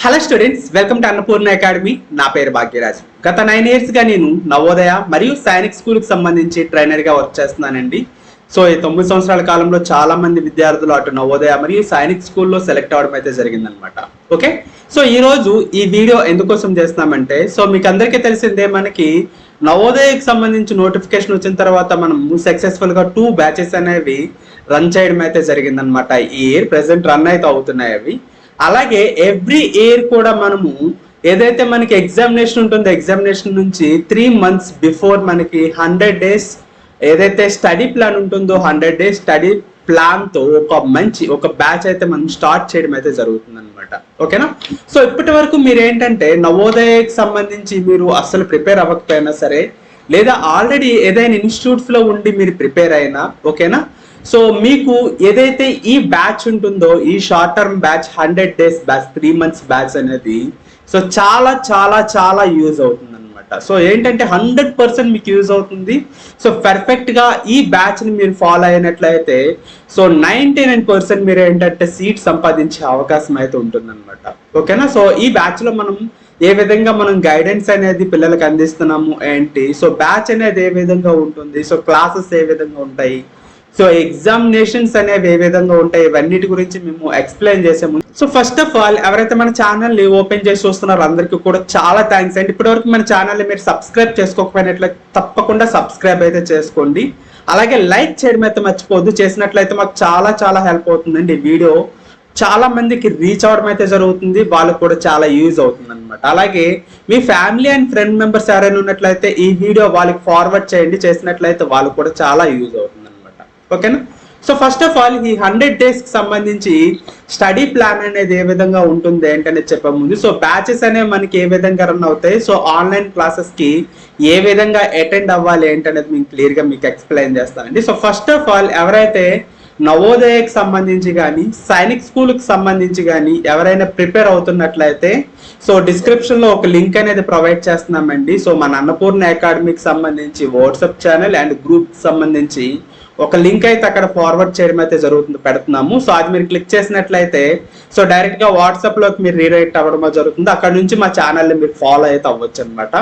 Hello students, welcome to Annapurna academy. నా పేరు భాగ్యరాజ్. గత 9 years గా నేను నవోదయ మరియు సైనిక్ స్కూల్కి సంబంధించి ట్రైనర్గా వర్క్ చేస్తున్నానండి. సో ఈ 9 సంవత్సరాల కాలంలో చాలా మంది విద్యార్థులు అటు నవోదయ మరియు సైనిక్ స్కూల్లో సెలెక్ట్ అవడం అయితే జరిగిందనమాట. ఓకే, సో ఈ రోజు ఈ వీడియో ఎందుకోసం చేస్తున్నామంటే, సో మీకు అందరికీ తెలిసిందే, మనకి నవోదయకి సంబంధించి నోటిఫికేషన్ వచ్చిన తర్వాత మనం సక్సెస్ఫుల్ గా 2 బ్యాచెస్ అనేవి రన్ చేయడం అయితే జరిగిందనమాట. ఈ ఇయర్ ప్రెసెంట్ రన్ అయితే అవుతున్నాయి అవి. అలాగే ఎవ్రీ ఇయర్ కూడా మనము ఏదైతే మనకి ఎగ్జామినేషన్ ఉంటుందో ఎగ్జామినేషన్ నుంచి 3 months బిఫోర్ మనకి 100 days ఏదైతే స్టడీ ప్లాన్ ఉంటుందో 100 days స్టడీ ప్లాన్ తో ఒక బ్యాచ్ అయితే మనం స్టార్ట్ చేయడం అయితే జరుగుతుంది అనమాట. ఓకేనా, సో ఇప్పటి వరకు మీరు ఏంటంటే నవోదయకి సంబంధించి మీరు అస్సలు ప్రిపేర్ అవ్వకపోయినా సరే, లేదా ఆల్రెడీ ఏదైనా ఇన్స్టిట్యూట్స్ లో ఉండి మీరు ప్రిపేర్ అయినా, ఓకేనా, సో మీకు ఏదైతే ఈ బ్యాచ్ ఉంటుందో ఈ short term batch 100 days batch 3 months batch అనేది సో చాలా చాలా చాలా యూజ్ అవుతుంది అనమాట. సో ఏంటంటే 100% మీకు యూజ్ అవుతుంది. సో పర్ఫెక్ట్ గా ఈ బ్యాచ్ ని మీరు ఫాలో అయినట్లయితే సో 99% మీరు ఏంటంటే సీట్ సంపాదించే అవకాశం అయితే ఉంటుంది అనమాట. ఓకేనా, సో ఈ బ్యాచ్ లో మనం ఏ విధంగా మనం గైడెన్స్ అనేది పిల్లలకు అందిస్తున్నాము ఏంటి, సో బ్యాచ్ అనేది ఏ విధంగా ఉంటుంది, సో క్లాసెస్ ఏ విధంగా ఉంటాయి, సో ఎగ్జామినేషన్స్ అనేవి ఏ విధంగా ఉంటాయి, ఇవన్నిటి గురించి మేము ఎక్స్ప్లెయిన్ చేసాము. సో ఫస్ట్ ఆఫ్ ఆల్ ఎవరైతే మన ఛానల్ ని ఓపెన్ చేసి చూస్తున్నారో అందరికీ కూడా చాలా థ్యాంక్స్ అండి. ఇప్పటివరకు మన ఛానల్ ని మీరు సబ్స్క్రైబ్ చేసుకోకపోయినట్లయితే తప్పకుండా సబ్స్క్రైబ్ అయితే చేసుకోండి. అలాగే లైక్ చేయడం అయితే మర్చిపోద్దు. చేసినట్లయితే మాకు చాలా చాలా హెల్ప్ అవుతుందండి. వీడియో చాలా మందికి రీచ్ అవడం అయితే జరుగుతుంది, వాళ్ళకు కూడా చాలా యూజ్ అవుతుంది అనమాట. అలాగే మీ ఫ్యామిలీ అండ్ ఫ్రెండ్ మెంబర్స్ ఎవరైనా ఉన్నట్లయితే ఈ వీడియో వాళ్ళకి ఫార్వర్డ్ చేయండి, చేసినట్లయితే వాళ్ళకు కూడా చాలా యూజ్ అవుతుంది. ఓకేనా, సో ఫస్ట్ ఆఫ్ ఆల్ ఈ 100 days కి సంబంధించి స్టడీ ప్లాన్ అనేది ఏ విధంగా ఉంటుంది ఏంటనేది చెప్పే ముందు, సో బ్యాచెస్ అనేవి మనకి ఏ విధంగా రన్ అవుతాయి, సో ఆన్లైన్ క్లాసెస్ కి ఏ విధంగా అటెండ్ అవ్వాలి ఏంటనేది మీకు క్లియర్ గా మీకు ఎక్స్ప్లెయిన్ చేస్తానండి. సో ఫస్ట్ ఆఫ్ ఆల్ ఎవరైతే నవోదయకి సంబంధించి కానీ సైనిక్ స్కూల్కి సంబంధించి కానీ ఎవరైనా ప్రిపేర్ అవుతున్నట్లయితే సో డిస్క్రిప్షన్ లో ఒక లింక్ అనేది ప్రొవైడ్ చేస్తున్నామండి. సో మన అన్నపూర్ణ అకాడమీకి సంబంధించి వాట్సాప్ ఛానల్ అండ్ గ్రూప్ సంబంధించి ఒక లింక్ అయితే అక్కడ ఫార్వర్డ్ చేయడం అయితే పెడుతున్నాము. సో అది మీరు క్లిక్ చేసినట్లయితే సో డైరెక్ట్ గా వాట్సాప్ లోకి మీరు రీడైరెక్ట్ అవ్వడం జరుగుతుంది. అక్కడ నుంచి మా ఛానల్ని మీరు ఫాలో అయితే అవ్వచ్చు అనమాట.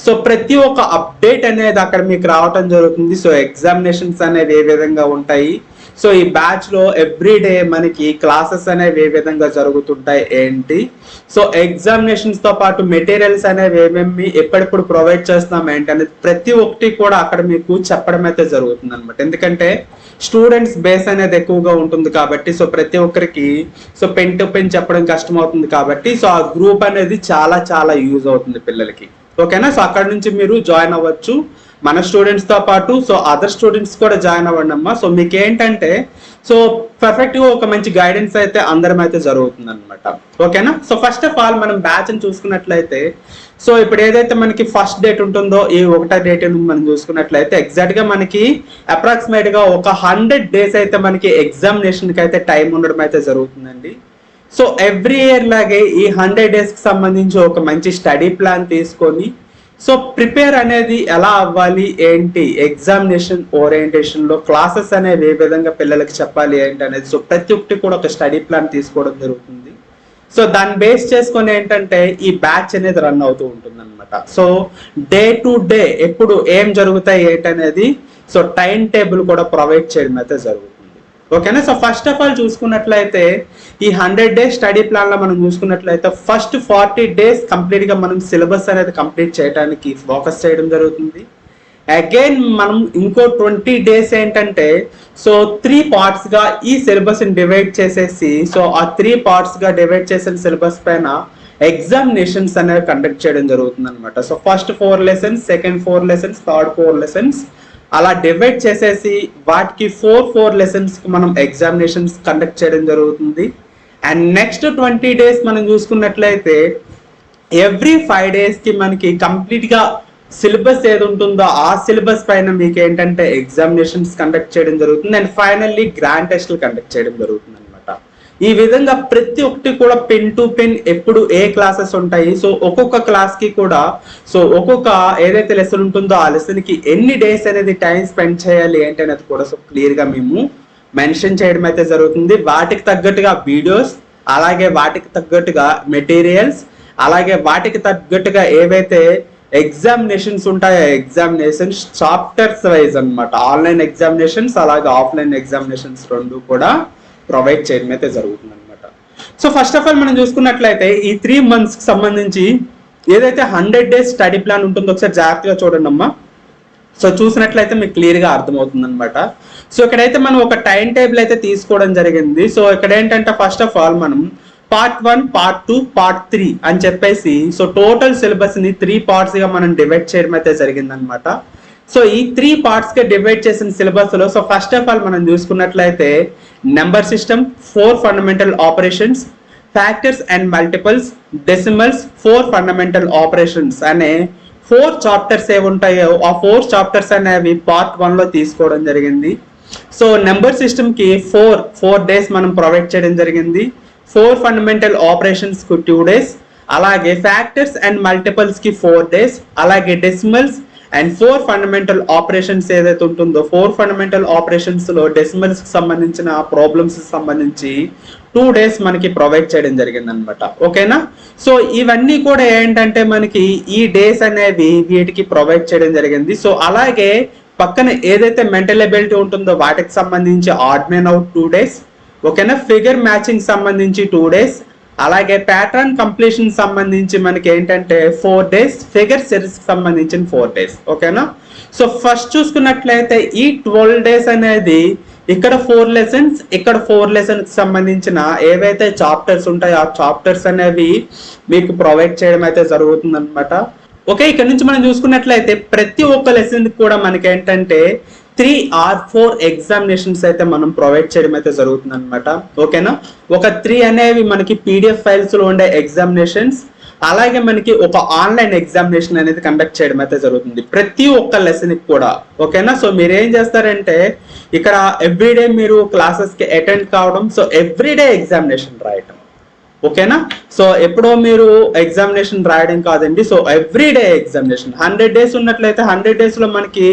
సో ప్రతి ఒక్క అప్డేట్ అనేది అక్కడ మీకు రావటం జరుగుతుంది. సో ఎగ్జామినేషన్స్ అనేవి ఏ విధంగా ఉంటాయి, సో ఈ బ్యాచ్ లో ఎవ్రీ డే మనకి క్లాసెస్ అనేవి ఏ విధంగా జరుగుతుంటాయి ఏంటి, సో ఎగ్జామినేషన్స్ తో పాటు మెటీరియల్స్ అనేవి ఏమేమి ఎప్పటిప్పుడు ప్రొవైడ్ చేస్తున్నాం ఏంటి అనేది ప్రతి ఒక్కటి కూడా అక్కడ మీకు చెప్పడం అయితే జరుగుతుంది అనమాట. ఎందుకంటే స్టూడెంట్స్ బేస్ అనేది ఎక్కువగా ఉంటుంది కాబట్టి సో ప్రతి ఒక్కరికి సో పెన్ టు పెన్ చెప్పడం కష్టం అవుతుంది కాబట్టి సో ఆ గ్రూప్ అనేది చాలా చాలా యూజ్ అవుతుంది పిల్లలకి. ఓకేనా, సో అక్కడ నుంచి మీరు జాయిన్ అవ్వచ్చు మన స్టూడెంట్స్ తో పాటు. సో అదర్ స్టూడెంట్స్ కూడా జాయిన్ అవ్వండి అమ్మా. సో మీకు ఏంటంటే సో పర్ఫెక్ట్ గా ఒక మంచి గైడెన్స్ అయితే అందరం అయితే జరుగుతుంది అనమాట. ఓకేనా, సో ఫస్ట్ ఆఫ్ ఆల్ మనం బ్యాచ్ ని చూసుకున్నట్లయితే సో ఇప్పుడు ఏదైతే మనకి ఫస్ట్ డేట్ ఉంటుందో ఈ 1వ డేట్ మనం చూసుకున్నట్లయితే ఎగ్జాక్ట్ గా మనకి అప్రాక్సిమేట్ గా ఒక 100 days అయితే మనకి ఎగ్జామినేషన్ కి అయితే టైం ఉండడం అయితే జరుగుతుందండి. సో ఎవ్రీ ఇయర్ లాగే ఈ 100 days కి సంబంధించి ఒక మంచి స్టడీ ప్లాన్ తీసుకొని సో ప్రిపేర్ అనేది ఎలా అవ్వాలి ఏంటి, ఎగ్జామినేషన్ ఓరియంటేషన్ లో క్లాసెస్ అనేవి ఏ విధంగా పిల్లలకి చెప్పాలి ఏంటి అనేది సో ప్రతి ఒక్కటి కూడా ఒక స్టడీ ప్లాన్ తీసుకోవడం జరుగుతుంది. సో దాన్ని బేస్ చేసుకొని ఏంటంటే ఈ బ్యాచ్ అనేది రన్ అవుతూ ఉంటుంది అనమాట. సో డే టు డే ఎప్పుడు ఏం జరుగుతాయి ఏంటనేది సో టైం టేబుల్ కూడా ప్రొవైడ్ చేయడం అయితే జరుగుతుంది. ఓకేనా, సో ఫస్ట్ ఆఫ్ ఆల్ చూసుకున్నట్లయితే ఈ 100 days స్టడీ ప్లాన్ లో మనం చూసుకున్నట్లయితే ఫస్ట్ 40 days కంప్లీట్ గా మనం సిలబస్ అనేది కంప్లీట్ చేయడానికి ఫోకస్ చేయడం జరుగుతుంది. అగైన్ మనం ఇంకో 20 days ఏంటంటే సో 3 parts గా ఈ సిలబస్ ని డివైడ్ చేసేసి సో ఆ 3 parts గా డివైడ్ చేసిన సిలబస్ పైన ఎగ్జామినేషన్స్ అనేవి కండక్ట్ చేయడం జరుగుతుంది అనమాట. So first 4 lessons, second 4 lessons, third 4 lessons అలా డివైడ్ చేసేసి వాటికి 4 lessons కి మనం ఎగ్జామినేషన్స్ కండక్ట్ చేయడం జరుగుతుంది. అండ్ నెక్స్ట్ 20 days మనం చూసుకున్నట్లయితే ఎవ్రీ 5 days కి మనకి కంప్లీట్ గా సిలబస్ ఏది ఉంటుందో ఆ సిలబస్ పైన మీకు ఏంటంటే ఎగ్జామినేషన్స్ కండక్ట్ చేయడం జరుగుతుంది. అండ్ ఫైనల్లీ గ్రాండ్ టెస్ట్లు కండక్ట్ చేయడం జరుగుతుంది అనమాట. ఈ విధంగా ప్రతి ఒక్కటి కూడా పెన్ టు పెన్ ఎప్పుడు ఏ క్లాసెస్ ఉంటాయి, సో ఒక్కొక్క క్లాస్ కి కూడా సో ఒక్కొక్క ఏదైతే లెసన్ ఉంటుందో ఆ లెసన్ కి ఎన్ని డేస్ అనేది టైం స్పెండ్ చేయాలి ఏంటి అనేది కూడా సో క్లియర్ గా మేము మెన్షన్ చేయడం అయితే జరుగుతుంది. వాటికి తగ్గట్టుగా వీడియోస్ అలాగే వాటికి తగ్గట్టుగా మెటీరియల్స్, అలాగే వాటికి తగ్గట్టుగా ఏవైతే ఎగ్జామినేషన్స్ ఉంటాయో ఎగ్జామినేషన్స్ చాప్టర్స్ వైజ్ అన్నమాట. ఆన్లైన్ ఎగ్జామినేషన్స్ అలాగే ఆఫ్లైన్ ఎగ్జామినేషన్స్ రెండు కూడా ప్రొవైడ్ చేయడం అయితే జరుగుతుంది అనమాట. సో ఫస్ట్ ఆఫ్ ఆల్ మనం చూసుకున్నట్లయితే ఈ 3 months కి సంబంధించి ఏదైతే 100 days స్టడీ ప్లాన్ ఉంటుందో ఒకసారి జాగ్రత్తగా చూడండి అమ్మా. సో చూసినట్లయితే మీకు క్లియర్ గా అర్థమవుతుంది అనమాట. సో ఇక్కడైతే మనం ఒక టైం టేబుల్ అయితే తీసుకోవడం జరిగింది. సో ఇక్కడ ఏంటంటే ఫస్ట్ ఆఫ్ ఆల్ మనం పార్ట్ 1, పార్ట్ 2, పార్ట్ 3 అని చెప్పేసి సో టోటల్ సిలబస్ ని 3 parts గా మనం డివైడ్ చేయడం అయితే జరిగింది అనమాట. సో ఈ 3 parts గా డివైడ్ చేసిన సిలబస్ లో సో ఫస్ట్ ఆఫ్ ఆల్ మనం చూసుకున్నట్లయితే number system, 4 fundamental operations, factors and multiples, decimals, 4 fundamental operations అనే 4 chapters ఏవి ఉంటాయో ఆ 4 chapters అనేవి పార్ట్ 1 లో తీసుకోవడం జరిగింది. సో నెంబర్ సిస్టమ్ కి 4 days మనం ప్రొవైడ్ చేయడం జరిగింది. 4 fundamental operations కు 2 days, అలాగే ఫ్యాక్టర్స్ అండ్ మల్టిపుల్స్ కి 4 days, అలాగే డెసిమల్స్ అండ్ 4 fundamental operations ఏదైతే ఉంటుందో 4 fundamental operations లో డెసిమల్స్ కి సంబంధించిన ప్రాబ్లమ్స్ సంబంధించి 2 days మనకి ప్రొవైడ్ చేయడం జరిగింది అనమాట. ఓకేనా. సో ఇవన్నీ కూడా ఏంటంటే మనకి ఈ డేస్ అనేవి వీటికి ప్రొవైడ్ చేయడం జరిగింది. సో అలాగే పక్కన ఏదైతే మెంటల్ ఎబిలిటీ ఉంటుందో వాటికి సంబంధించి ఆడ్ మెన్ అవుట్ 2 days, ఓకేనా. ఫిగర్ మ్యాచింగ్ సంబంధించి 2 days, అలాగే ప్యాటర్న్ కంప్లీషన్ సంబంధించి మనకి ఏంటంటే 4 days, ఫిగర్ సిరీస్ సంబంధించిన 4 days. ఓకేనా. సో ఫస్ట్ చూసుకున్నట్లయితే ఈ 12 days అనేది ఇక్కడ 4 lessons, ఇక్కడ 4 lessons సంబంధించిన ఏవైతే చాప్టర్స్ ఉంటాయో ఆ చాప్టర్స్ అనేవి మీకు ప్రొవైడ్ చేయడం అయితే జరుగుతుంది అనమాట. ఓకే. ఇక్కడ నుంచి మనం చూసుకున్నట్లయితే ప్రతి ఒక్క లెసన్ కూడా మనకి ఏంటంటే 3 or 4 ఎగ్జామినేషన్స్ అయితే మనం ప్రొవైడ్ చేయడం అయితే జరుగుతుంది అనమాట. ఓకేనా. ఒక 3 అనేవి మనకి పీడిఎఫ్ ఫైల్స్ లో ఉండే ఎగ్జామినేషన్స్, అలాగే మనకి ఒక ఆన్లైన్ ఎగ్జామినేషన్ అనేది కండక్ట్ చేయడం అయితే జరుగుతుంది ప్రతి ఒక్క లెసన్ కి కూడా. ఓకేనా. సో మీరు ఏం చేస్తారంటే ఇక్కడ ఎవ్రీడే మీరు క్లాసెస్ కి అటెండ్ కావడం, సో ఎవ్రీడే ఎగ్జామినేషన్ రాయటం. ఓకేనా. సో ఎప్పుడో మీరు ఎగ్జామినేషన్ రాయడం కాదండి. సో ఎవ్రీడే ఎగ్జామినేషన్ 100 days ఉన్నట్లయితే 100 days లో మనకి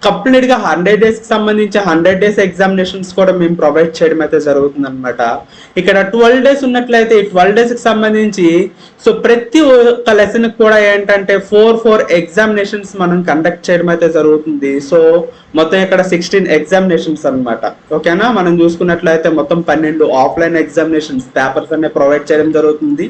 కంప్లీట్ గా 100 days కి సంబంధించి 100 days ఎగ్జామినేషన్స్ కూడా మేము ప్రొవైడ్ చేయడం అయితే జరుగుతుంది అనమాట. ఇక్కడ 12 days ఉన్నట్లయితే ఈ 12 days కి సంబంధించి సో ప్రతి ఒక్క లెసన్ కూడా ఏంటంటే 4 ఎగ్జామినేషన్స్ మనం కండక్ట్ చేయడం అయితే జరుగుతుంది. సో మొత్తం ఇక్కడ 16 ఎగ్జామినేషన్స్ అనమాట. ఓకేనా. మనం చూసుకున్నట్లయితే మొత్తం 12 ఆఫ్లైన్ ఎగ్జామినేషన్స్ పేపర్స్ అనే ప్రొవైడ్ చేయడం జరుగుతుంది.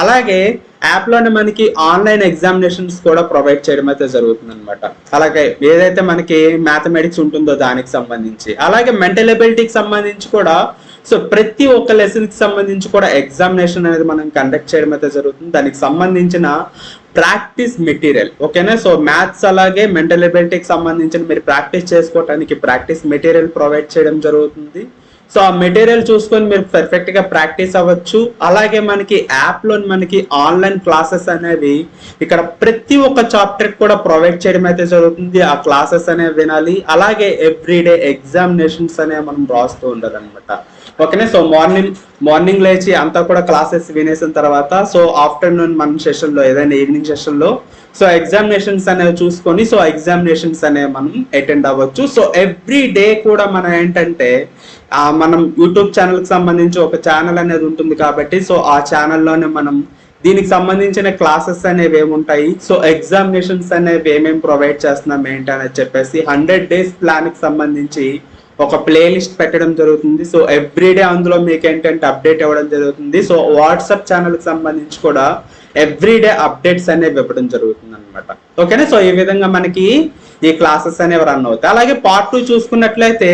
అలాగే యాప్ లోనే మనకి ఆన్లైన్ ఎగ్జామినేషన్స్ కూడా ప్రొవైడ్ చేయడం అయితే జరుగుతుంది అనమాట. అలాగే ఏదైతే మనకి మ్యాథమెటిక్స్ ఉంటుందో దానికి సంబంధించి, అలాగే మెంటల్ ఎబిలిటీకి సంబంధించి కూడా సో ప్రతి ఒక్క లెసన్ కి సంబంధించి కూడా ఎగ్జామినేషన్ అనేది మనం కండక్ట్ చేయడం అయితే జరుగుతుంది. దానికి సంబంధించిన ప్రాక్టీస్ మెటీరియల్. ఓకేనా. సో మ్యాథ్స్ అలాగే మెంటల్ ఎబిలిటీకి సంబంధించిన మీరు ప్రాక్టీస్ చేసుకోవడానికి ప్రాక్టీస్ మెటీరియల్ ప్రొవైడ్ చేయడం జరుగుతుంది. సో ఆ మెటీరియల్ చూసుకొని మీరు పర్ఫెక్ట్ గా ప్రాక్టీస్ అవ్వచ్చు. అలాగే మనకి యాప్ లో మనకి ఆన్లైన్ క్లాసెస్ అనేవి ఇక్కడ ప్రతి ఒక్క చాప్టర్ కూడా ప్రొవైడ్ చేయడం అయితే జరుగుతుంది. ఆ క్లాసెస్ అనేవి వినాలి. అలాగే ఎవ్రీడే ఎగ్జామినేషన్స్ అనేవి మనం రాస్తూ ఉండాలి అనమాట. ఓకేనా. సో మార్నింగ్ లేచి అంతా కూడా క్లాసెస్ వినేసిన తర్వాత సో ఆఫ్టర్నూన్ మన సెషన్ లో ఏదైనా ఈవినింగ్ సెషన్ లో సో ఎగ్జామినేషన్స్ అనేవి చూసుకొని సో ఎగ్జామినేషన్స్ అనేవి మనం అటెండ్ అవ్వచ్చు. సో ఎవ్రీ డే కూడా మనం ఏంటంటే మనం యూట్యూబ్ ఛానల్ కి సంబంధించి ఒక ఛానల్ అనేది ఉంటుంది కాబట్టి సో ఆ ఛానల్లోనే మనం దీనికి సంబంధించిన క్లాసెస్ అనేవి ఏముంటాయి, సో ఎగ్జామినేషన్స్ అనేవి ఏమేమి ప్రొవైడ్ చేస్తున్నాం ఏంటి అనేది చెప్పేసి 100 days ప్లాన్ కి సంబంధించి ఒక ప్లేలిస్ట్ పెట్టడం జరుగుతుంది. సో ఎవ్రీడే అందులో మీకు ఏంటంటే అప్డేట్ ఇవ్వడం జరుగుతుంది. సో వాట్సాప్ ఛానల్ కి సంబంధించి కూడా ఎవ్రీడే అప్డేట్స్ అనేవి ఇవ్వడం జరుగుతుంది అనమాట. ఓకేనా. సో ఈ విధంగా మనకి ఈ క్లాసెస్ అనేవి రన్ అవుతాయి. అలాగే పార్ట్ 2 చూసుకున్నట్లయితే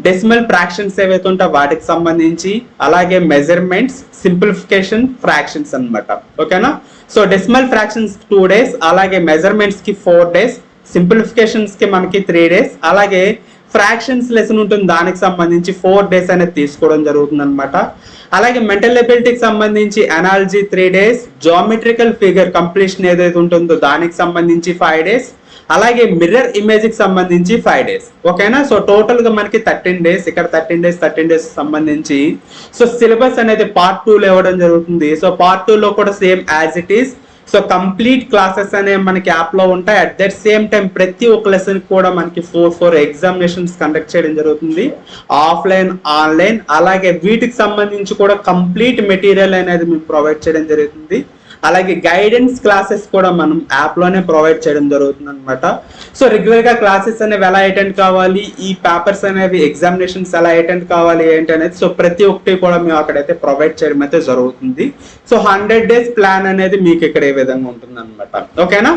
డెసిమల్ ఫ్రాక్షన్స్ ఏవైతే ఉంటాయో వాటికి సంబంధించి, అలాగే మెజర్మెంట్స్, సింప్లిఫికేషన్, ఫ్రాక్షన్స్ అన్నమాట. ఓకేనా. సో డెసిమల్ ఫ్రాక్షన్స్ 2 days, అలాగే మెజర్మెంట్స్ కి 4 days, సింప్లిఫికేషన్స్ కి మనకి 3 days, అలాగే ఫ్రాక్షన్స్ లెసన్ ఉంటుంది దానికి సంబంధించి 4 days అనేది తీసుకోవడం జరుగుతుంది అనమాట. అలాగే మెంటల్ ఎబిలిటీకి సంబంధించి analogy 3 days, geometrical figure completion ఏదైతే ఉంటుందో దానికి సంబంధించి 5 days, అలాగే మిర్రర్ ఇమేజ్ కి సంబంధించి 5 days. ఓకేనా. సో టోటల్ గా మనకి 13 days, ఇక్కడ 13 days సంబంధించి సో సిలబస్ అనేది పార్ట్ 2 లో ఇవ్వడం జరుగుతుంది. సో పార్ట్ 2 లో కూడా same as it is so complete classes అనేవి మనకి యాప్లో ఉంటాయి. అట్ దట్ సేమ్ టైం ప్రతి ఒక్క లెసన్ కూడా మనకి 4 ఎగ్జామినేషన్స్ కండక్ట్ చేయడం జరుగుతుంది, ఆఫ్లైన్ ఆన్లైన్. అలాగే వీటికి సంబంధించి కూడా కంప్లీట్ మెటీరియల్ అనేది మేము ప్రొవైడ్ చేయడం జరుగుతుంది. అలాగే గైడెన్స్ క్లాసెస్ కూడా మనం యాప్లోనే ప్రొవైడ్ చేయడం జరుగుతుంది అనమాట. సో రెగ్యులర్గా క్లాసెస్ అనేవి ఎలా అటెండ్ కావాలి, ఈ పేపర్స్ అనేవి ఎగ్జామినేషన్స్ ఎలా అటెండ్ కావాలి ఏంటి అనేది సో ప్రతి ఒక్కటి కూడా మేము అక్కడైతే ప్రొవైడ్ చేయడం అయితే జరుగుతుంది. సో 100 days ప్లాన్ అనేది మీకు ఇక్కడ ఏ విధంగా ఉంటుంది అనమాట. ఓకేనా.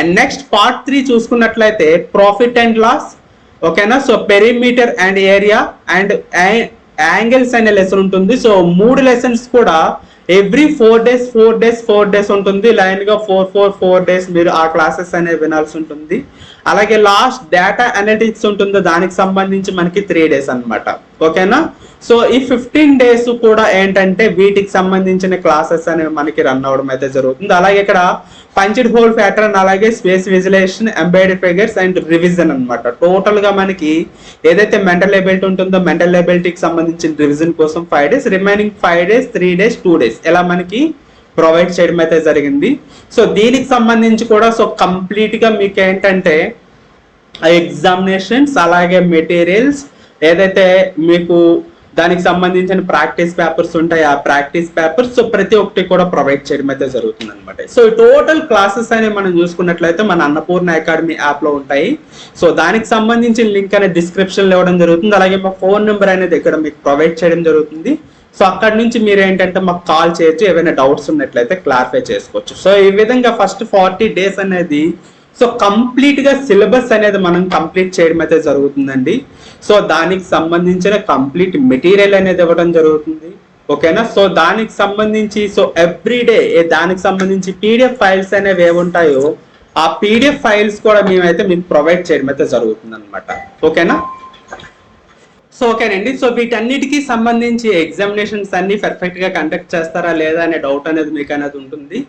అండ్ నెక్స్ట్ పార్ట్ 3 చూసుకున్నట్లయితే ప్రాఫిట్ అండ్ లాస్. ఓకేనా. So perimeter and area and angles అనే లెసన్ ఉంటుంది. సో 3 లెసన్స్ కూడా ఎవ్రీ 4 days ఉంటుంది. లైన్ గా 4 days మీరు ఆ క్లాసెస్ అనేవి వినాల్సి ఉంటుంది. అలాగే లాస్ట్ డేటా అనలిటిక్స్ ఉంటుందో దానికి సంబంధించి మనకి 3 days అనమాట. ఓకేనా. సో ఈ 15 days కూడా ఏంటంటే వీటికి సంబంధించిన క్లాసెస్ అనేవి మనకి రన్ అవడం అయితే జరుగుతుంది. అలాగే ఇక్కడ పంచ్డ్ హోల్ ప్యాటర్న్, అలాగే space visualisation, embedded figures and revision అనమాట. టోటల్ గా మనకి ఏదైతే మెంటల్ ఎబిలిటీ ఉంటుందో మెంటల్ ఎబిలిటీకి సంబంధించిన రివిజన్ కోసం 5 days, remaining 5 days, 3 days, 2 days ఇలా మనకి ప్రొవైడ్ చేయడం అయితే జరిగింది. సో దీనికి సంబంధించి కూడా సో కంప్లీట్ గా మీకు ఏంటంటే ఎగ్జామినేషన్స్ అలాగే మెటీరియల్స్ ఏదైతే మీకు దానికి సంబంధించిన ప్రాక్టీస్ పేపర్స్ ఉంటాయి, ఆ ప్రాక్టీస్ పేపర్స్ సో ప్రతి ఒక్కటి కూడా ప్రొవైడ్ చేయడం అయితే జరుగుతుంది అనమాట. సో టోటల్ క్లాసెస్ అనేవి మనం చూసుకున్నట్లయితే మన అన్నపూర్ణ అకాడమీ యాప్ లో ఉంటాయి. సో దానికి సంబంధించిన లింక్ అనేది డిస్క్రిప్షన్ లో ఇవ్వడం జరుగుతుంది. అలాగే మా ఫోన్ నెంబర్ అనేది ఇక్కడ మీకు ప్రొవైడ్ చేయడం జరుగుతుంది. సో అక్కడ నుంచి మీరు ఏంటంటే మాకు కాల్ చేయొచ్చు, ఏవైనా డౌట్స్ ఉన్నట్లయితే క్లారిఫై చేసుకోవచ్చు. సో ఈ విధంగా ఫస్ట్ 40 days అనేది సో కంప్లీట్ గా సిలబస్ అనేది మనం కంప్లీట్ చేయడం అయితే జరుగుతుందండి. సో దానికి సంబంధించిన కంప్లీట్ మెటీరియల్ అనేది ఇవ్వడం జరుగుతుంది. ఓకేనా. సో దానికి సంబంధించి సో ఎవ్రీడే దానికి సంబంధించి పీడిఎఫ్ ఫైల్స్ అనేవి ఏముంటాయో ఆ పీడిఎఫ్ ఫైల్స్ కూడా మేమైతే మీకు ప్రొవైడ్ చేయడం అయితే జరుగుతుంది అనమాట. ఓకేనా. సో ఓకేనండి. సో వీటన్నిటికీ సంబంధించి ఎగ్జామినేషన్స్ అన్ని పర్ఫెక్ట్ గా కండక్ట్ చేస్తారా లేదా అనే డౌట్ అనేది మీకు అనేది ఉంటుంది.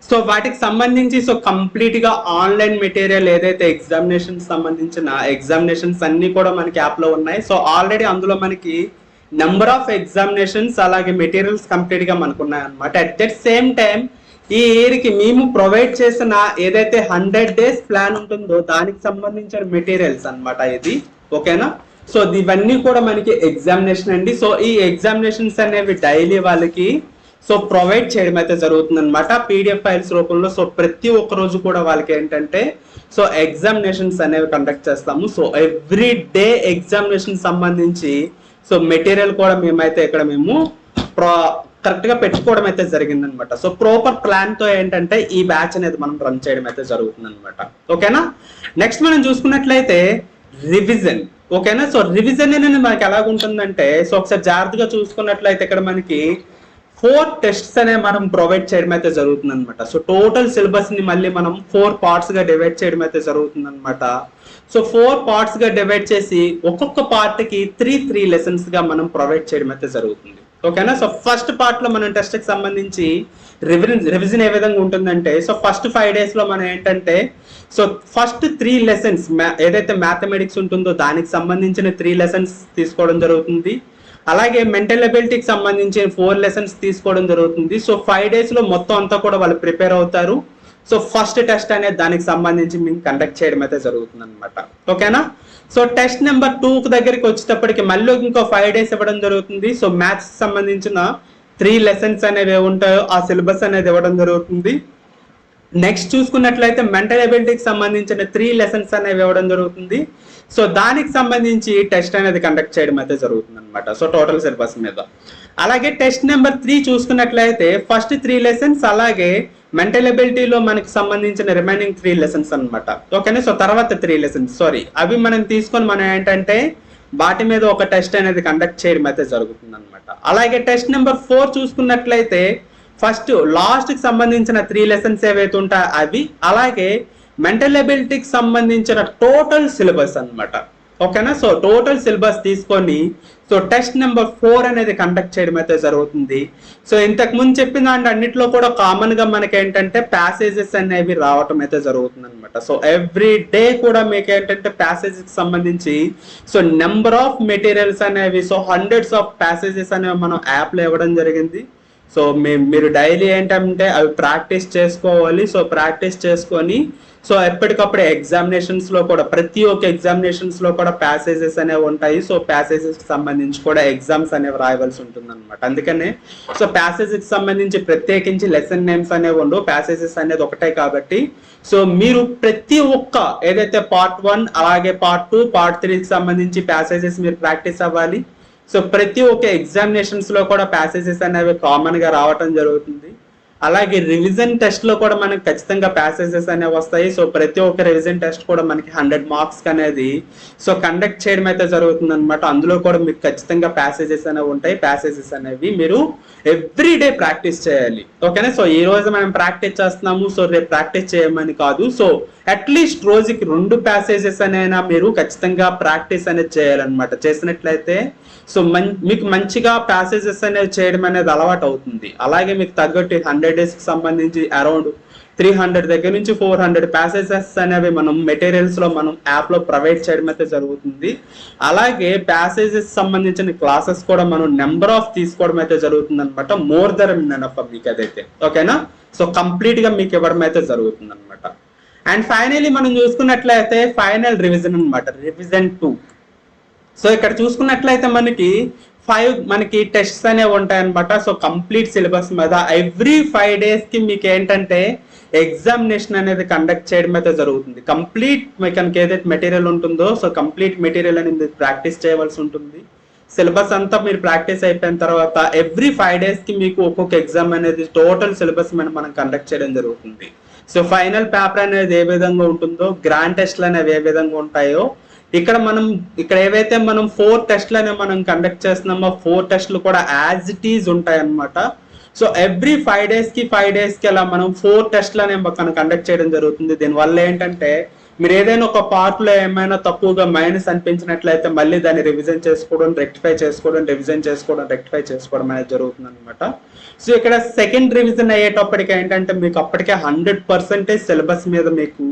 సో వాటికి సంబంధించి సో కంప్లీట్ గా ఆన్లైన్ మెటీరియల్ ఏదైతే ఎగ్జామినేషన్ సంబంధించిన ఎగ్జామినేషన్స్ అన్ని కూడా మనకి యాప్ లో ఉన్నాయి. సో ఆల్రెడీ అందులో మనకి నెంబర్ ఆఫ్ ఎగ్జామినేషన్స్ అలాగే మెటీరియల్స్ కంప్లీట్ గా మనకు ఉన్నాయి అనమాట. అట్ దట్ సేమ్ టైం ఈ ఇయర్ కి మేము ప్రొవైడ్ చేసిన ఏదైతే 100 days ప్లాన్ ఉంటుందో దానికి సంబంధించిన మెటీరియల్స్ అనమాట ఇది. ఓకేనా. సో ఇవన్నీ కూడా మనకి ఎగ్జామినేషన్ అండి. సో ఈ ఎగ్జామినేషన్స్ అనేవి డైలీ వాళ్ళకి సో ప్రొవైడ్ చేయడం అయితే జరుగుతుంది అనమాట పీడిఎఫ్ ఫైల్స్ రూపంలో. సో ప్రతి ఒక్క రోజు కూడా వాళ్ళకి ఏంటంటే సో ఎగ్జామినేషన్స్ అనేవి కండక్ట్ చేస్తాము. సో ఎవ్రీ డే ఎగ్జామినేషన్ సంబంధించి సో మెటీరియల్ కూడా మేమైతే ఇక్కడ మేము కరెక్ట్ గా పెట్టుకోవడం అయితే జరిగింది అనమాట. సో ప్రాపర్ ప్లాన్ తో ఏంటంటే ఈ బ్యాచ్ అనేది మనం రన్ చేయడం అయితే జరుగుతుంది అనమాట. ఓకేనా. నెక్స్ట్ మనం చూసుకున్నట్లయితే రివిజన్. ఓకేనా. సో రివిజన్ అనేది మనకి ఎలాగుంటుందంటే సో ఒకసారి జాగ్రత్తగా చూసుకున్నట్లయితే ఇక్కడ మనకి 4 tests అనేవి మనం ప్రొవైడ్ చేయడం అయితే జరుగుతుంది అనమాట. సో టోటల్ సిలబస్ ని మళ్ళీ మనం 4 parts గా డివైడ్ చేయడం అయితే జరుగుతుంది అనమాట. సో 4 parts గా డివైడ్ చేసి ఒక్కొక్క పార్ట్ కి 3 lessons గా మనం ప్రొవైడ్ చేయడం అయితే జరుగుతుంది. ఓకేనా. సో ఫస్ట్ పార్ట్ లో మనం టెస్ట్ కి సంబంధించి రివిజన్ ఏ విధంగా ఉంటుందంటే సో ఫస్ట్ 5 days లో మనం ఏంటంటే సో ఫస్ట్ 3 lessons ఏదైతే మ్యాథమెటిక్స్ ఉంటుందో దానికి సంబంధించిన 3 lessons తీసుకోవడం జరుగుతుంది. అలాగే మెంటల్ ఎబిలిటీకి సంబంధించి 4 lessons తీసుకోవడం జరుగుతుంది. సో 5 days లో మొత్తం అంతా కూడా వాళ్ళు ప్రిపేర్ అవుతారు. సో ఫస్ట్ టెస్ట్ అనేది దానికి సంబంధించి మేము కండక్ట్ చేయడం అయితే జరుగుతుంది అనమాట. ఓకేనా. సో టెస్ట్ నెంబర్ 2 దగ్గరికి వచ్చేటప్పటికి మళ్ళీ ఇంకో 5 days ఇవ్వడం జరుగుతుంది. సో మ్యాథ్స్ సంబంధించిన 3 lessons అనేవి ఉంటాయో ఆ సిలబస్ అనేది ఇవ్వడం జరుగుతుంది. నెక్స్ట్ చూసుకున్నట్లయితే మెంటల్ ఎబిలిటీకి సంబంధించిన 3 lessons అనేవి ఇవ్వడం జరుగుతుంది. సో దానికి సంబంధించి టెస్ట్ అనేది కండక్ట్ చేయడం అయితే జరుగుతుంది అనమాట. సో టోటల్ సిలబస్ మీద. అలాగే టెస్ట్ నెంబర్ 3 చూసుకున్నట్లయితే ఫస్ట్ 3 lessons అలాగే మెంటల్ ఎబిలిటీలో మనకి సంబంధించిన రిమైనింగ్ 3 lessons అనమాట. ఓకేనా. సో తర్వాత 3 lessons అవి మనం తీసుకొని మనం ఏంటంటే వాటి మీద ఒక టెస్ట్ అనేది కండక్ట్ చేయడం అయితే జరుగుతుంది అనమాట. అలాగే టెస్ట్ నెంబర్ 4 చూసుకున్నట్లయితే ఫస్ట్ లాస్ట్ కి సంబంధించిన 3 lessons ఏవైతే ఉంటాయో అవి అలాగే మెంటల్ ఎబిలిటీకి సంబంధించిన టోటల్ సిలబస్ అనమాట. ఓకేనా. సో టోటల్ సిలబస్ తీసుకొని సో టెస్ట్ నెంబర్ 4 అనేది కండక్ట్ చేయడం అయితే జరుగుతుంది. సో ఇంతకు ముందు చెప్పిన దాంట్లో అన్నింటిలో కూడా కామన్ గా మనకి ఏంటంటే ప్యాసేజెస్ అనేవి రావటం అయితే జరుగుతుంది అనమాట. సో ఎవ్రీ డే కూడా మీకు ఏంటంటే ప్యాసేజెస్ కి సంబంధించి సో నెంబర్ ఆఫ్ మెటీరియల్స్ అనేవి సో 100s of passages అనేవి మనం యాప్ లో ఇవ్వడం జరిగింది. సో మీరు డైలీ ఏంటంటే అవి ప్రాక్టీస్ చేసుకోవాలి. సో ప్రాక్టీస్ చేసుకొని సో ఎప్పటికప్పుడు ఎగ్జామినేషన్స్ లో కూడా ప్రతి ఒక్క ఎగ్జామినేషన్స్ లో కూడా ప్యాసేజెస్ అనేవి ఉంటాయి. సో ప్యాసేజెస్ కి సంబంధించి కూడా ఎగ్జామ్స్ అనేవి రాయవలసి ఉంటుంది అనమాట. అందుకనే సో ప్యాసేజెస్ కి సంబంధించి ప్రత్యేకించి లెసన్ నేమ్స్ అనేవి ఉండవు, ప్యాసేజెస్ అనేది ఒకటే కాబట్టి సో మీరు ప్రతి ఒక్క ఏదైతే పార్ట్ 1 అలాగే పార్ట్ 2 పార్ట్ 3కి సంబంధించి ప్యాసేజెస్ మీరు ప్రాక్టీస్ అవ్వాలి. సో ప్రతి ఒక్క ఎగ్జామినేషన్స్ లో కూడా ప్యాసేజెస్ అనేవి కామన్ గా రావటం జరుగుతుంది. అలాగే రివిజన్ టెస్ట్ లో కూడా మనకి ఖచ్చితంగా ప్యాసేజెస్ అనేవి వస్తాయి. సో ప్రతి ఒక్క రివిజన్ టెస్ట్ కూడా మనకి 100 మార్క్స్ అనేది సో కండక్ట్ చేయడం అయితే జరుగుతుంది అనమాట. అందులో కూడా మీకు ఖచ్చితంగా ప్యాసేజెస్ అనేవి ఉంటాయి. ప్యాసేజెస్ అనేవి మీరు ఎవ్రీ డే ప్రాక్టీస్ చేయాలి. ఓకేనా. సో ఈ రోజు మనం ప్రాక్టీస్ చేస్తున్నాము, సో రేపు ప్రాక్టీస్ చేయమని కాదు. సో అట్లీస్ట్ రోజుకి 2 ప్యాసేజెస్ అయినా మీరు ఖచ్చితంగా ప్రాక్టీస్ అనేది చేయాలన్నమాట. చేసినట్లయితే సో మీకు మంచిగా ప్యాసేజెస్ అనేవి చేయడం అనేది అలవాటు అవుతుంది. అలాగే మీకు తగ్గట్టు 100 డేస్ కి సంబంధించి అరౌండ్ 300 దగ్గర నుంచి 400 ప్యాసేజెస్ అనేవి మనం మెటీరియల్స్ లో మనం యాప్ లో ప్రొవైడ్ చేయడం అయితే జరుగుతుంది. అలాగే ప్యాసేజెస్ సంబంధించిన క్లాసెస్ కూడా మనం నెంబర్ ఆఫ్ తీసుకోవడం అయితే జరుగుతుంది అనమాట. మోర్ దెన్ ఎనఫ్ మీకు అదైతే. ఓకేనా. సో కంప్లీట్ గా మీకు ఇవ్వడం అయితే జరుగుతుంది అనమాట. అండ్ ఫైనలీ మనం చూసుకున్నట్లయితే ఫైనల్ రివిజన్ అనమాట, రివిజన్ 2. సో ఇక్కడ చూసుకున్నట్లయితే మనకి 5 మనకి టెస్ట్స్ అనేవి ఉంటాయన్నమాట. సో కంప్లీట్ సిలబస్ మీద ఎవ్రీ 5 days కి మీకు ఏంటంటే ఎగ్జామినేషన్ అనేది కండక్ట్ చేయడం అయితే జరుగుతుంది. కంప్లీట్ మీకు ఏదైతే మెటీరియల్ ఉంటుందో సో కంప్లీట్ మెటీరియల్ అనేది ప్రాక్టీస్ చేయవలసి ఉంటుంది. సిలబస్ అంతా మీరు ప్రాక్టీస్ అయిపోయిన తర్వాత ఎవ్రీ 5 days కి మీకు ఒక్కొక్క ఎగ్జామ్ అనేది టోటల్ సిలబస్ మీద మనం కండక్ట్ చేయడం జరుగుతుంది. సో ఫైనల్ పేపర్ అనేది ఏ విధంగా ఉంటుందో, గ్రాండ్ టెస్ట్లు అనేవి ఏ విధంగా ఉంటాయో ఇక్కడ ఏవైతే మనం 4 టెస్ట్లు అనేవి మనం కండక్ట్ చేస్తున్నామో 4 టెస్ట్లు కూడా యాజ్ ఇట్ ఈజ్ ఉంటాయి అనమాట. సో ఎవ్రీ 5 days కి అలా మనం 4 టెస్ట్లు అనేవి మనం కండక్ట్ చేయడం జరుగుతుంది. దీనివల్ల ఏంటంటే మీరు ఏదైనా ఒక పార్ట్ లో ఏమైనా తక్కువగా మైనస్ అనిపించినట్లయితే మళ్ళీ దాన్ని రివిజన్ చేసుకోవడం, రెక్టిఫై చేసుకోవడం, రివిజన్ చేసుకోవడం, రెక్టిఫై చేసుకోవడం అనేది జరుగుతుంది అనమాట. సో ఇక్కడ సెకండ్ రివిజన్ అయ్యేటప్పటికి ఏంటంటే మీకు అప్పటికే 100% సిలబస్ మీద మీకు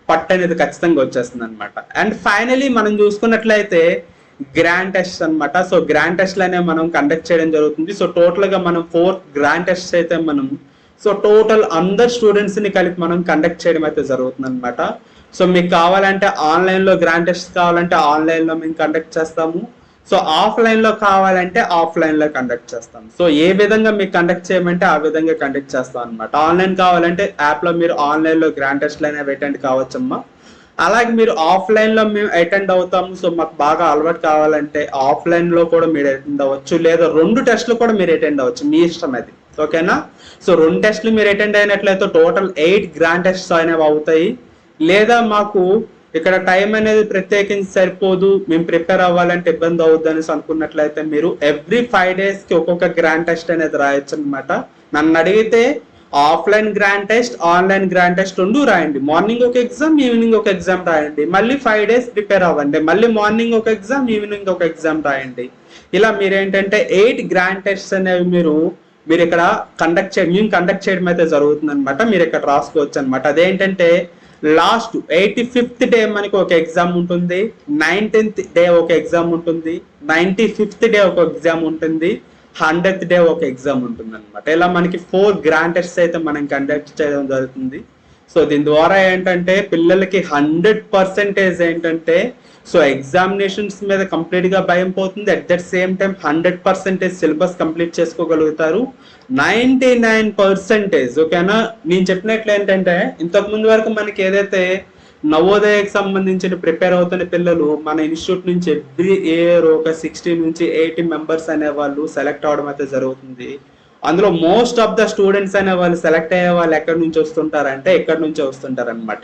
పట్టు అనేది ఖచ్చితంగా వచ్చేస్తుంది అనమాట. అండ్ ఫైనలీ మనం చూసుకున్నట్లయితే గ్రాండ్ టెస్ట్ అనమాట. సో గ్రాండ్ టెస్ట్లు అనేవి మనం కండక్ట్ చేయడం జరుగుతుంది. సో టోటల్ గా మనం 4 గ్రాండ్ టెస్ట్ అయితే మనం సో టోటల్ అందరు స్టూడెంట్స్ ని కలిపి మనం కండక్ట్ చేయడం అయితే జరుగుతుంది అనమాట. సో మీకు కావాలంటే ఆన్లైన్ లో గ్రాండ్ టెస్ట్ కావాలంటే ఆన్లైన్ లో మేము కండక్ట్ చేస్తాము. సో ఆఫ్లైన్ లో కావాలంటే ఆఫ్లైన్ లో కండక్ట్ చేస్తాం. సో ఏ విధంగా మీకు కండక్ట్ చేయమంటే ఆ విధంగా కండక్ట్ చేస్తాం అనమాట. ఆన్లైన్ కావాలంటే యాప్ లో మీరు ఆన్లైన్ లో గ్రాండ్ టెస్ట్లు అనేవి అటెండ్ కావచ్చమ్మా. అలాగే మీరు ఆఫ్లైన్ లో మేము అటెండ్ అవుతాము. సో మాకు బాగా అలవాటు కావాలంటే ఆఫ్లైన్ లో కూడా మీరు అటెండ్ అవ్వచ్చు, లేదా 2 టెస్ట్లు కూడా మీరు అటెండ్ అవ్వచ్చు, మీ ఇష్టం అది. ఓకేనా. సో 2 టెస్ట్లు మీరు అటెండ్ అయినట్లయితే టోటల్ 8 గ్రాండ్ టెస్ట్స్ అనేవి అవుతాయి. లేదా మాకు ఇక్కడ టైం అనేది ప్రత్యేకించి సరిపోదు, మేము ప్రిపేర్ అవ్వాలంటే ఇబ్బంది అవుద్ది అనేసి అనుకున్నట్లయితే మీరు ఎవ్రీ 5 days కి ఒక్కొక్క గ్రాండ్ టెస్ట్ అనేది రాయొచ్చు అనమాట. నన్ను అడిగితే offline grand test, online grand test 2 రాయండి. మార్నింగ్ ఒక ఎగ్జామ్, ఈవినింగ్ ఒక ఎగ్జామ్ రాయండి. మళ్ళీ 5 days ప్రిపేర్ అవ్వండి. మళ్ళీ మార్నింగ్ ఒక ఎగ్జామ్, ఈవినింగ్ ఒక ఎగ్జామ్ రాయండి. ఇలా మీరు ఏంటంటే 8 గ్రాండ్ టెస్ట్ అనేవి మీరు ఇక్కడ మేము కండక్ట్ చేయడం అయితే జరుగుతుంది అనమాట. మీరు ఇక్కడ రాసుకోవచ్చు అనమాట. అదేంటంటే లాస్ట్ 85th డే మనకి ఒక ఎగ్జామ్ ఉంటుంది, 19th డే ఒక ఎగ్జామ్ ఉంటుంది, 95th డే ఒక ఎగ్జామ్ ఉంటుంది, 100th డే ఒక ఎగ్జామ్ ఉంటుంది అనమాట. ఇలా మనకి 4 గ్రాండ్ టెస్ట్స్ అయితే మనం కండక్ట్ చేయడం జరుగుతుంది. సో దీని ద్వారా ఏంటంటే పిల్లలకి 100% ఏంటంటే సో ఎగ్జామినేషన్స్ మీద కంప్లీట్ గా భయం పోతుంది. At that same time 100% syllabus complete చేసుకోగలుగుతారు. 99%. ఓకేనా. నేను చెప్పినట్లు ఏంటంటే ఇంతకు ముందు వరకు మనకి ఏదైతే నవోదయకి సంబంధించిన ప్రిపేర్ అవుతున్న పిల్లలు మన ఇన్స్టిట్యూట్ నుంచి ఎవ్రీ ఇయర్ ఒక 60 నుంచి 80 మెంబర్స్ అనే వాళ్ళు సెలెక్ట్ అవడం అయితే జరుగుతుంది. అందులో మోస్ట్ ఆఫ్ ద స్టూడెంట్స్ అనే వాళ్ళు సెలెక్ట్ అయ్యే వాళ్ళు ఎక్కడి నుంచి వస్తుంటారంటే ఎక్కడి నుంచి వస్తుంటారు అనమాట.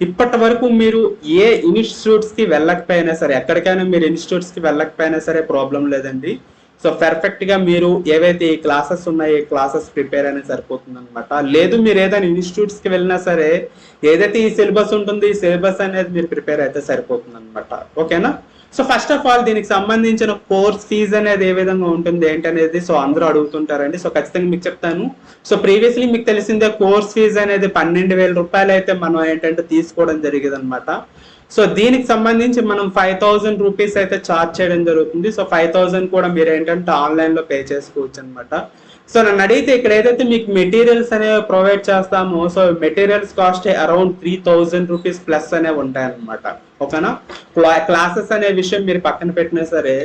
ఇప్పటి వరకు మీరు ఏ ఇన్స్టిట్యూట్స్ కి వెళ్ళకపోయినా సరే, ఎక్కడికైనా మీరు ఇన్స్టిట్యూట్స్ కి వెళ్ళకపోయినా సరే ప్రాబ్లం లేదండి. సో పర్ఫెక్ట్ గా మీరు ఏవైతే ఈ క్లాసెస్ ఉన్నాయో ఈ క్లాసెస్ ప్రిపేర్ అనేది సరిపోతుంది అనమాట. లేదు మీరు ఏదైనా ఇన్స్టిట్యూట్స్ కి వెళ్ళినా సరే ఏదైతే ఈ సిలబస్ ఉంటుంది ఈ సిలబస్ అనేది మీరు ప్రిపేర్ అయితే సరిపోతుంది అనమాట. ఓకేనా. సో ఫస్ట్ ఆఫ్ ఆల్ దీనికి సంబంధించిన కోర్స్ ఫీజు అనేది ఏ విధంగా ఉంటుంది ఏంటనేది సో అందరూ అడుగుతుంటారండి. సో ఖచ్చితంగా మీకు చెప్తాను. సో ప్రీవియస్లీ మీకు తెలిసిందే కోర్స్ ఫీజు అనేది 12,000 రూపాయలు అయితే మనం ఏంటంటే తీసుకోవడం జరిగేది అనమాట. సో దీనికి సంబంధించి మనం 5,000 రూపీస్ అయితే ఛార్జ్ చేయడం జరుగుతుంది. సో 5,000 కూడా మీరు ఏంటంటే ఆన్లైన్ లో పే చేసుకోవచ్చు అనమాట. సో నన్ను అడిగితే ఇక్కడ ఏదైతే మీకు మెటీరియల్స్ అనేవి ప్రొవైడ్ చేస్తామో, so materials cost around 3000 rupees plus అనేవి ఉంటాయన్నమాట. ఓకేనా. క్లాసెస్ అనే విషయం మీరు పక్కన పెట్టినా సరే,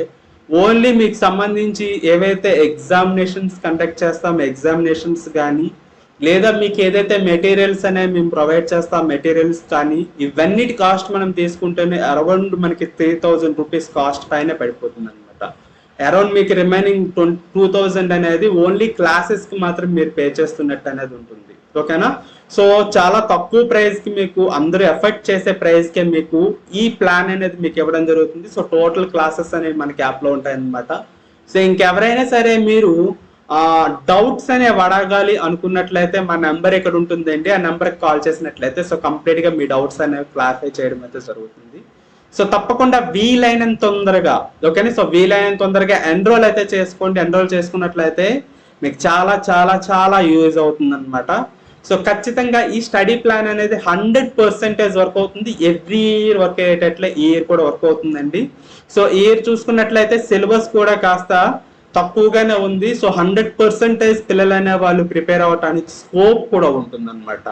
ఓన్లీ మీకు సంబంధించి ఏవైతే ఎగ్జామినేషన్స్ కండక్ట్ చేస్తామో ఎగ్జామినేషన్స్ కానీ, లేదా మీకు ఏదైతే మెటీరియల్స్ అనేవి మేము ప్రొవైడ్ చేస్తాం మెటీరియల్స్ కానీ, ఇవన్నిటి కాస్ట్ మనం తీసుకుంటేనే అరౌండ్ మనకి 3000 రూపీస్ కాస్ట్ పైన పడిపోతుంది అనమాట. అరౌండ్ మీకు రిమైనింగ్ 2000 అనేది ఓన్లీ క్లాసెస్ కి మాత్రం మీరు పే చేస్తున్నట్టు అనేది ఉంటుంది. ఓకేనా. సో చాలా తక్కువ ప్రైస్ కి మీకు అందరూ ఎఫర్ట్ చేసే ప్రైస్ కి మీకు ఈ ప్లాన్ అనేది మీకు ఇవ్వడం జరుగుతుంది. సో టోటల్ క్లాసెస్ అనేవి మనకి యాప్ లో ఉంటాయి అనమాట. సో ఇంకెవరైనా సరే మీరు డౌట్స్ అనేవి అడగాలి అనుకున్నట్లయితే మా నెంబర్ ఇక్కడ ఉంటుందండి. ఆ నెంబర్కి కాల్ చేసినట్లయితే సో కంప్లీట్ గా మీ డౌట్స్ అనేవి క్లారిఫై చేయడం అయితే జరుగుతుంది. సో తప్పకుండా వీలైనంత తొందరగా, ఓకేనా, సో వీలైనంత తొందరగా ఎన్రోల్ అయితే చేసుకోండి. ఎన్రోల్ చేసుకున్నట్లయితే మీకు చాలా చాలా చాలా యూజ్ అవుతుంది అనమాట. సో ఖచ్చితంగా ఈ స్టడీ ప్లాన్ అనేది 100% వర్క్ అవుతుంది. ఎవ్రీ ఇయర్ వర్క్ అయ్యేటట్లే ఈ ఇయర్ కూడా వర్క్ అవుతుందండి. సో ఈ ఇయర్ చూసుకున్నట్లయితే సిలబస్ కూడా కాస్త తక్కువగానే ఉంది. సో 100% పిల్లలు అనే వాళ్ళు ప్రిపేర్ అవ్వడానికి స్కోప్ కూడా ఉంటుంది అనమాట.